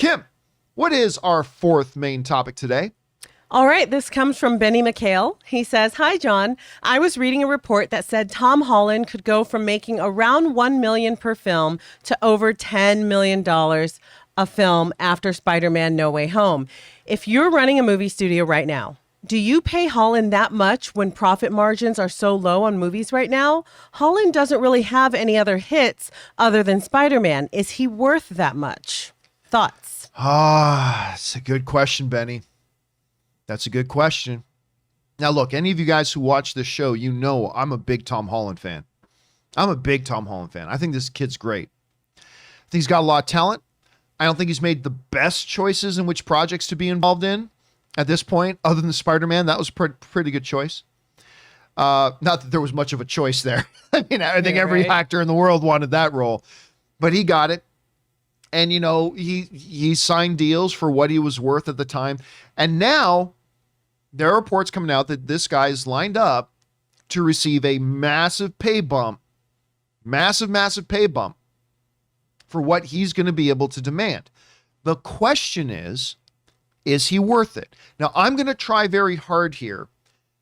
Kim, what is our fourth main topic today? All right, this comes from Benny Mackale. He says, "Hi, John. I was reading a report that said Tom Holland could go from making around $1 million per film to over $10 million a film after Spider-Man No Way Home. If you're running a movie studio right now, do you pay Holland that much when profit margins are so low on movies right now? Holland doesn't really have any other hits other than Spider-Man. Is he worth that much? Thoughts?" It's a good question, Benny. That's a good question. Now, look, any of you guys who watch this show, you know I'm a big Tom Holland fan. I think this kid's great. I think he's got a lot of talent. I don't think he's made the best choices in which projects to be involved in at this point, other than Spider-Man. That was a pretty good choice. Not that there was much of a choice there. I mean, I think every actor in the world wanted that role, but he got it. And, you know, he signed deals for what he was worth at the time. And now there are reports coming out that this guy's lined up to receive a massive pay bump for what he's going to be able to demand. The question is he worth it? Now, I'm going to try very hard here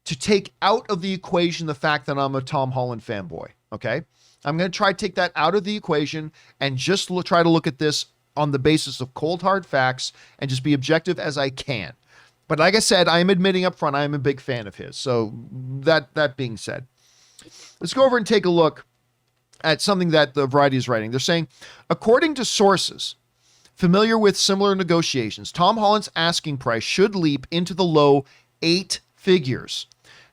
to take out of the equation the fact that I'm a Tom Holland fanboy, okay? I'm going to try to take that out of the equation and just try to look at this on the basis of cold, hard facts and just be objective as I can. But like I said, I am admitting up front, I am a big fan of his. So that being said, let's go over and take a look at something that the Variety is writing. They're saying, according to sources familiar with similar negotiations, Tom Holland's asking price should leap into the low 8 figures.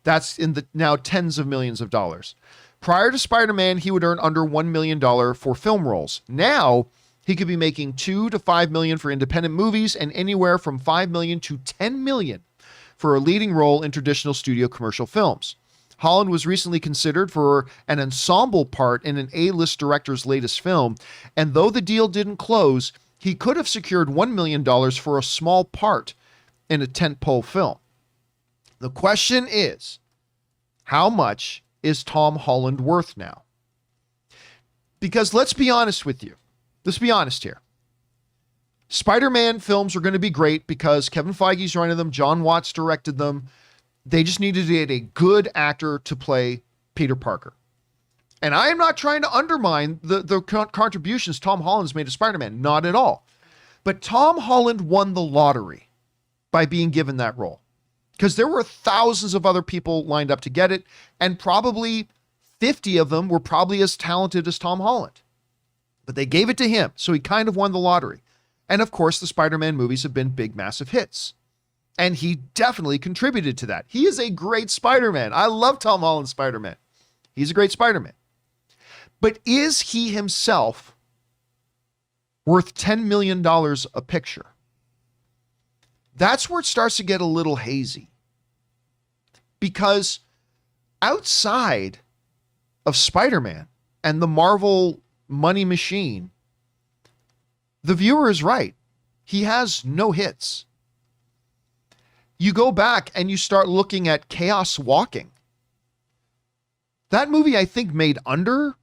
That's in the now tens of millions of dollars. Prior to Spider-Man, he would earn under $1 million for film roles. Now, he could be making $2 to $5 million for independent movies and anywhere from $5 million to $10 million for a leading role in traditional studio commercial films. Holland was recently considered for an ensemble part in an A-list director's latest film, and though the deal didn't close, he could have secured $1 million for a small part in a tentpole film. The question is, how much is Tom Holland worth now? Because let's be honest with you. Let's be honest here. Spider-Man films are going to be great because Kevin Feige's running them. John Watts directed them. They just needed to get a good actor to play Peter Parker. And I am not trying to undermine the contributions Tom Holland's made to Spider-Man. Not at all. But Tom Holland won the lottery by being given that role. Because there were thousands of other people lined up to get it, and probably 50 of them were probably as talented as Tom Holland. But they gave it to him, so he kind of won the lottery. And of course, the Spider-Man movies have been big, massive hits. And he definitely contributed to that. He is a great Spider-Man. I love Tom Holland's Spider-Man. He's a great Spider-Man. But is he himself worth $10 million a picture? That's where it starts to get a little hazy. Because outside of Spider-Man and the Marvel money machine, the viewer is right. He has no hits. You go back and you start looking at Chaos Walking. That movie, I think, made under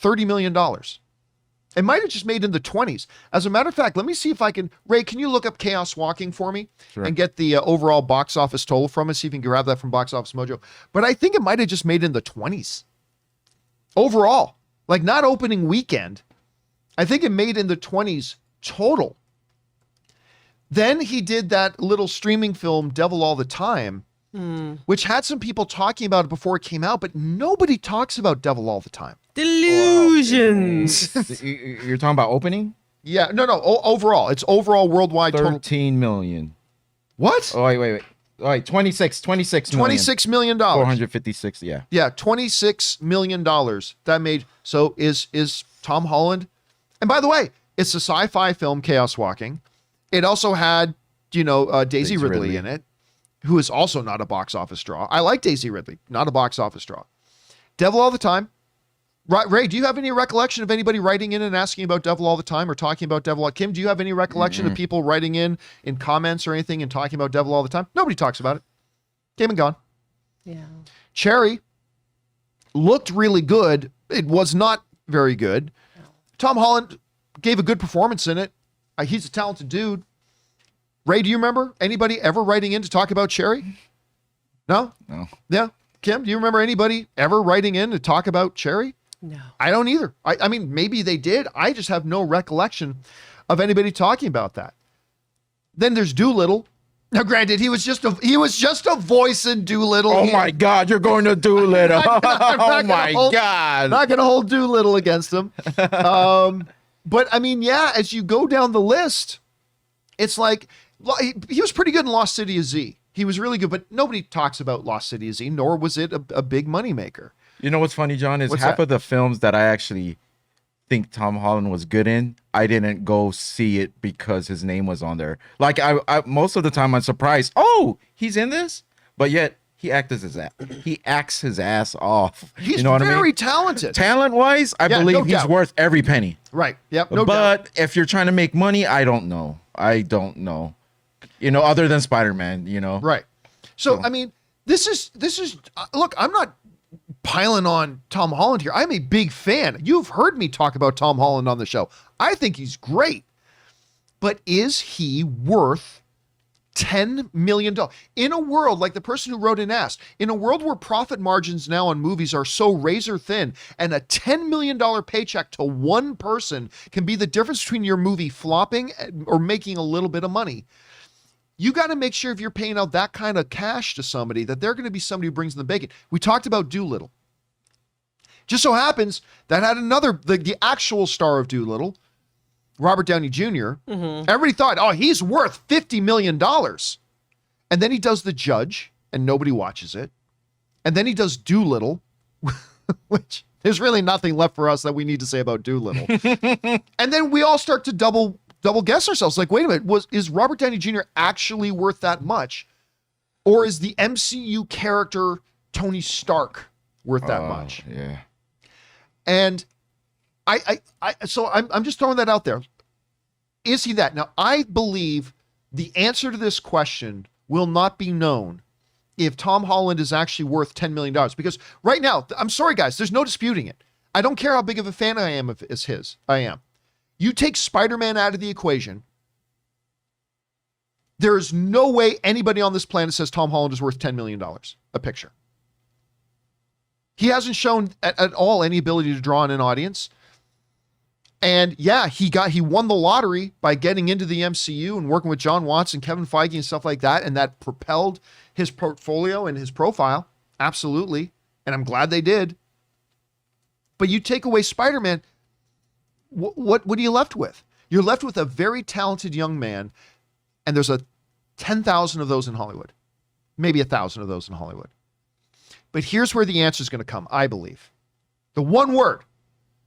$30 million. It might have just made in the 20s. As a matter of fact, let me see if I can... Ray, can you look up Chaos Walking for me? Sure. And get the overall box office total from us? See if you can grab that from Box Office Mojo. But I think it might have just made in the 20s. Overall. Like, not opening weekend. I think it made in the 20s total. Then he did that little streaming film, Devil All the Time, which had some people talking about it before it came out, but nobody talks about Devil All the Time. Delusions. You're talking about opening? Yeah, no, overall. It's overall worldwide 13 million. What? Oh, wait. All right, 26 million. $26 million. 456, yeah. Yeah, $26 million that made. So is Tom Holland. And by the way, it's a sci-fi film, Chaos Walking. It also had, Daisy Ridley in it, who is also not a box office draw. I like Daisy Ridley, not a box office draw. Devil All the Time. Ray, do you have any recollection of anybody writing in and asking about Devil All the Time or talking about Devil? Kim, do you have any recollection of people writing in comments or anything and talking about Devil All the Time? Nobody talks about it. Came and gone. Yeah. Cherry looked really good. It was not very good. No. Tom Holland gave a good performance in it. He's a talented dude. Ray, do you remember anybody ever writing in to talk about Cherry? No? No. Yeah. Kim, do you remember anybody ever writing in to talk about Cherry? No. I don't either. I mean, maybe they did. I just have no recollection of anybody talking about that. Then there's Doolittle. Now, granted, he was just a voice in Doolittle. Oh my God, you're going to Doolittle. Oh my God. God. Not going to hold Doolittle against him. But I mean, yeah, as you go down the list, it's like he was pretty good in Lost City of Z. He was really good, but nobody talks about Lost City of Z, nor was it a big moneymaker. You know what's funny, John, is What's half that? of the films that I actually think Tom Holland was good in, I didn't go see it because his name was on there. Like I most of the time I'm surprised, oh, he's in this, but yet he acts his ass off. He's you know what I very mean? talented. Talent-wise, I Yeah, believe no he's doubt. worth every penny. Right. Yep. No doubt. But if you're trying to make money, I don't know. You know, other than Spider-Man, you know. Right. So, I mean, this is look, I'm not piling on Tom Holland here. I'm a big fan. You've heard me talk about Tom Holland on the show. I think he's great. But is he worth $10 million? In a world, like the person who wrote in asked, in a world where profit margins now on movies are so razor thin, and a $10 million paycheck to one person can be the difference between your movie flopping or making a little bit of money, you got to make sure if you're paying out that kind of cash to somebody, that they're going to be somebody who brings in the bacon. We talked about Doolittle. Just so happens that had the actual star of Doolittle, Robert Downey Jr. Everybody thought, oh, he's worth $50 million. And then he does The Judge, and nobody watches it. And then he does Doolittle, which there's really nothing left for us that we need to say about Doolittle. And then we all start to double guess ourselves. Like, wait a minute, is Robert Downey Jr. actually worth that much? Or is the MCU character Tony Stark worth that much? Yeah. And so I'm just throwing that out there. Is he that? Now, I believe the answer to this question will not be known if Tom Holland is actually worth $10 million. Because right now, I'm sorry, guys, there's no disputing it. I don't care how big of a fan I am of his. I am. You take Spider-Man out of the equation, there is no way anybody on this planet says Tom Holland is worth $10 million a picture. He hasn't shown at all any ability to draw in an audience. And yeah, he won the lottery by getting into the MCU and working with John Watts and Kevin Feige and stuff like that. And that propelled his portfolio and his profile. Absolutely. And I'm glad they did. But you take away Spider-Man, what are you left with? You're left with a very talented young man, and there's 10,000 of those in Hollywood, maybe 1,000 of those in Hollywood. But here's where the answer is going to come, I believe. The one word.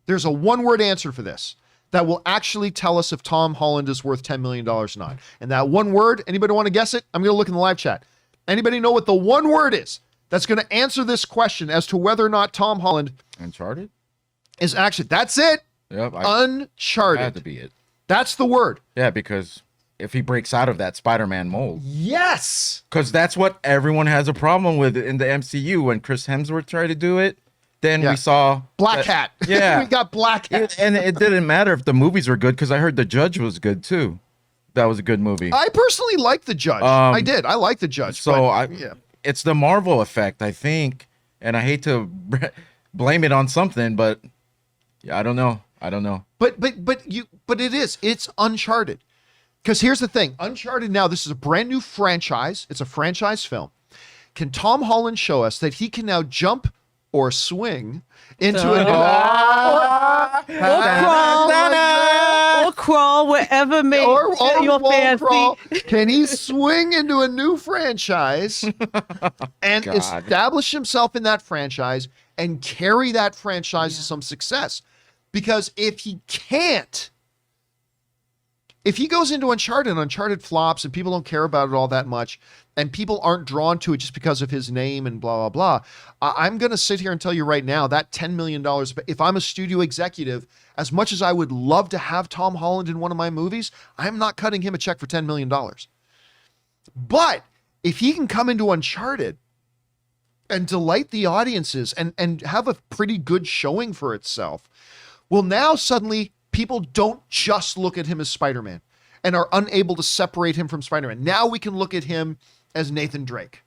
There's a one-word answer for this that will actually tell us if Tom Holland is worth $10 million or not. And that one word, anybody want to guess it? I'm going to look in the live chat. Anybody know what the one word is that's going to answer this question as to whether or not Tom Holland Uncharted? is actually, that's it. Yep. Uncharted. Had to be it. That's the word. Yeah, because if he breaks out of that Spider-Man mold. Yes. Because that's what everyone has a problem with in the MCU. When Chris Hemsworth tried to do it, then we saw Black Hat. Yeah. We got Black Hat. And it didn't matter if the movies were good, because I heard The Judge was good too. That was a good movie. I personally like The Judge. I did. I like The Judge. So yeah. It's the Marvel effect, I think. And I hate to blame it on something, but yeah, I don't know. But it is. It's Uncharted. Because here's the thing. Uncharted now, this is a brand new franchise. It's a franchise film. Can Tom Holland show us that he can now jump or swing into or crawl wherever may your fancy. Crawl. Can he swing into a new franchise and establish himself in that franchise and carry that franchise to some success? Because if he can't, if he goes into Uncharted and Uncharted flops and people don't care about it all that much and people aren't drawn to it just because of his name and blah, blah, blah, I'm going to sit here and tell you right now that $10 million, if I'm a studio executive, as much as I would love to have Tom Holland in one of my movies, I'm not cutting him a check for $10 million. But if he can come into Uncharted and delight the audiences and have a pretty good showing for itself, well, now suddenly people don't just look at him as Spider-Man. and are unable to separate him from Spider-Man. Now we can look at him as Nathan Drake.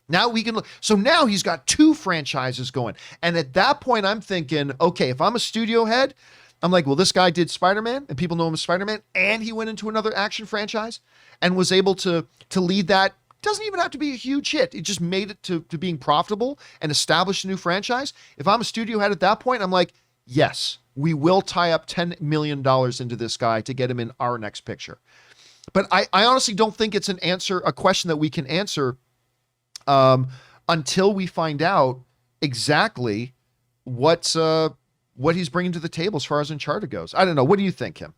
Now we can look. So now he's got 2 franchises going. And at that point, I'm thinking, okay, if I'm a studio head, I'm like, well, this guy did Spider-Man and people know him as Spider-Man, and he went into another action franchise and was able to lead that. Doesn't even have to be a huge hit. It just made it to being profitable and established a new franchise. If I'm a studio head at that point, I'm like, yes, we will tie up $10 million into this guy to get him in our next picture. But I honestly don't think it's a question that we can answer until we find out exactly what he's bringing to the table as far as Uncharted goes. I don't know. What do you think, Kim?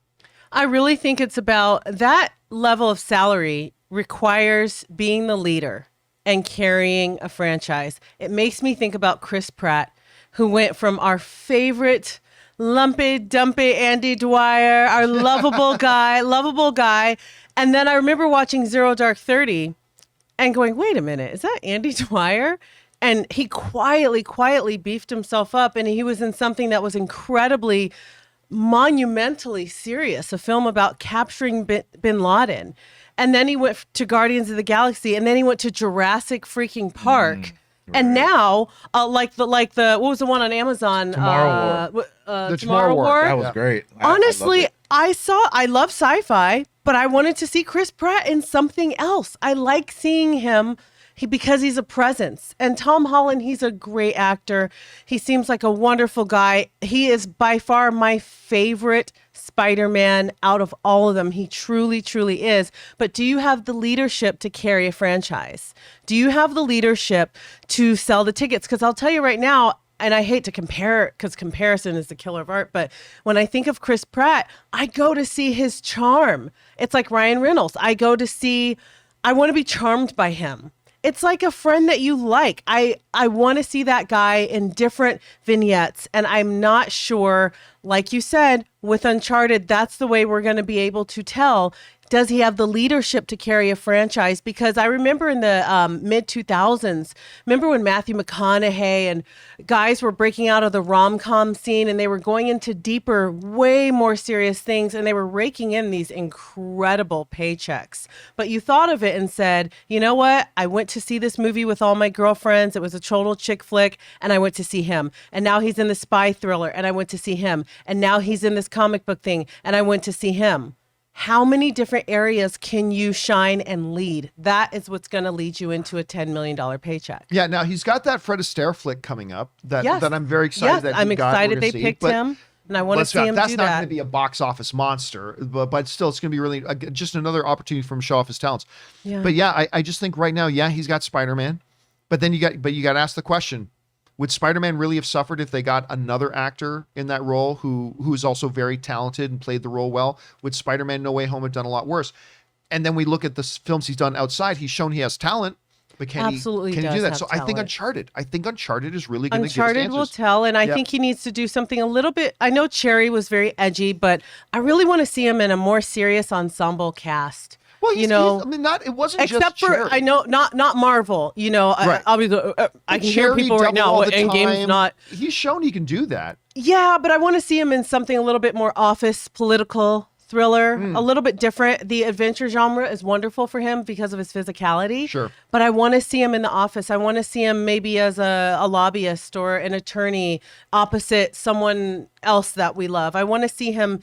I really think it's about that level of salary requires being the leader and carrying a franchise. It makes me think about Chris Pratt, who went from our favorite lumpy, dumpy Andy Dwyer, our lovable guy. And then I remember watching Zero Dark 30 and going, wait a minute, is that Andy Dwyer? And he quietly beefed himself up, and he was in something that was incredibly, monumentally serious, a film about capturing bin Laden. And then he went to Guardians of the Galaxy, and then he went to Jurassic freaking Park. Right. And now, like the what was the one on Amazon? Tomorrow War. The Tomorrow War. That was great. Honestly, I love sci-fi, but I wanted to see Chris Pratt in something else. I like seeing him because he's a presence. And Tom Holland, he's a great actor. He seems like a wonderful guy. He is by far my favorite Spider-Man out of all of them. He truly, truly is. But do you have the leadership to carry a franchise? Do you have the leadership to sell the tickets? Because I'll tell you right now, and I hate to compare because comparison is the killer of art, but when I think of Chris Pratt, I go to see his charm. It's like Ryan Reynolds. I want to be charmed by him. It's like a friend that you like. I want to see that guy in different vignettes. And I'm not sure, like you said, with Uncharted, that's the way we're going to be able to tell. Does he have the leadership to carry a franchise? Because I remember in the mid-2000s, remember when Matthew McConaughey and guys were breaking out of the rom-com scene and they were going into deeper, way more serious things, and they were raking in these incredible paychecks. But you thought of it and said, you know what? I went to see this movie with all my girlfriends. It was a total chick flick, and I went to see him. And now he's in the spy thriller, and I went to see him. And now he's in this comic book thing, and I went to see him. How many different areas can you shine and lead? That is what's going to lead you into a $10 million paycheck. Yeah, now he's got that Fred Astaire flick coming up that I'm very excited that I'm he got. excited they picked him, and I want to see him do that. That's not going to be a box office monster, but still, it's going to be really just another opportunity for him to show off his talents. Yeah. But yeah, I just think right now, yeah, he's got Spider-Man, but then you got to ask the question: would Spider-Man really have suffered if they got another actor in that role who is also very talented and played the role well? Would Spider-Man No Way Home have done a lot worse? And then we look at the films he's done outside. He's shown he has talent, but can he do that? So I think Uncharted is really going to give us answers. Uncharted will tell, and I think he needs to do something a little bit. I know Cherry was very edgy, but I really want to see him in a more serious ensemble cast. Well, it wasn't except just for Cherry. I know not Marvel. Right. I can hear people right now. Endgame's not. He's shown he can do that. Yeah, but I want to see him in something a little bit more office political thriller, a little bit different. The adventure genre is wonderful for him because of his physicality. Sure. But I want to see him in the office. I want to see him maybe as a lobbyist or an attorney opposite someone else that we love. I want to see him.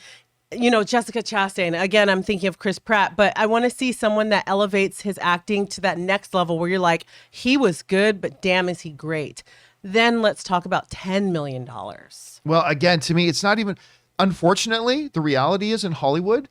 Jessica Chastain, again, I'm thinking of Chris Pratt, but I want to see someone that elevates his acting to that next level where you're like, he was good, but damn, is he great. Then let's talk about $10 million. Well, again, to me, it's not even, unfortunately, the reality is in Hollywood,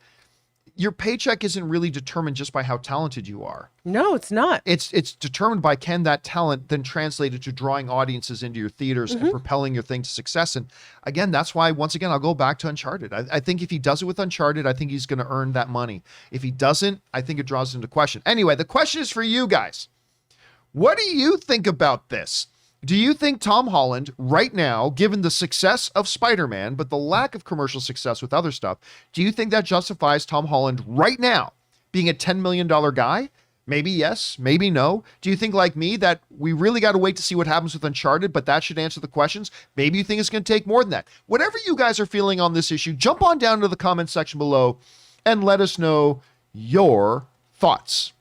your paycheck isn't really determined just by how talented you are. No, it's not. It's determined by can that talent then translate to drawing audiences into your theaters and propelling your thing to success. And again, that's why, once again, I'll go back to Uncharted. I think if he does it with Uncharted, I think he's going to earn that money. If he doesn't, I think it draws into question. Anyway, the question is for you guys. What do you think about this? Do you think Tom Holland, right now, given the success of Spider-Man, but the lack of commercial success with other stuff, do you think that justifies Tom Holland right now being a $10 million guy? Maybe yes, maybe no. Do you think, like me, that we really got to wait to see what happens with Uncharted, but that should answer the questions? Maybe you think it's going to take more than that. Whatever you guys are feeling on this issue, jump on down to the comment section below and let us know your thoughts.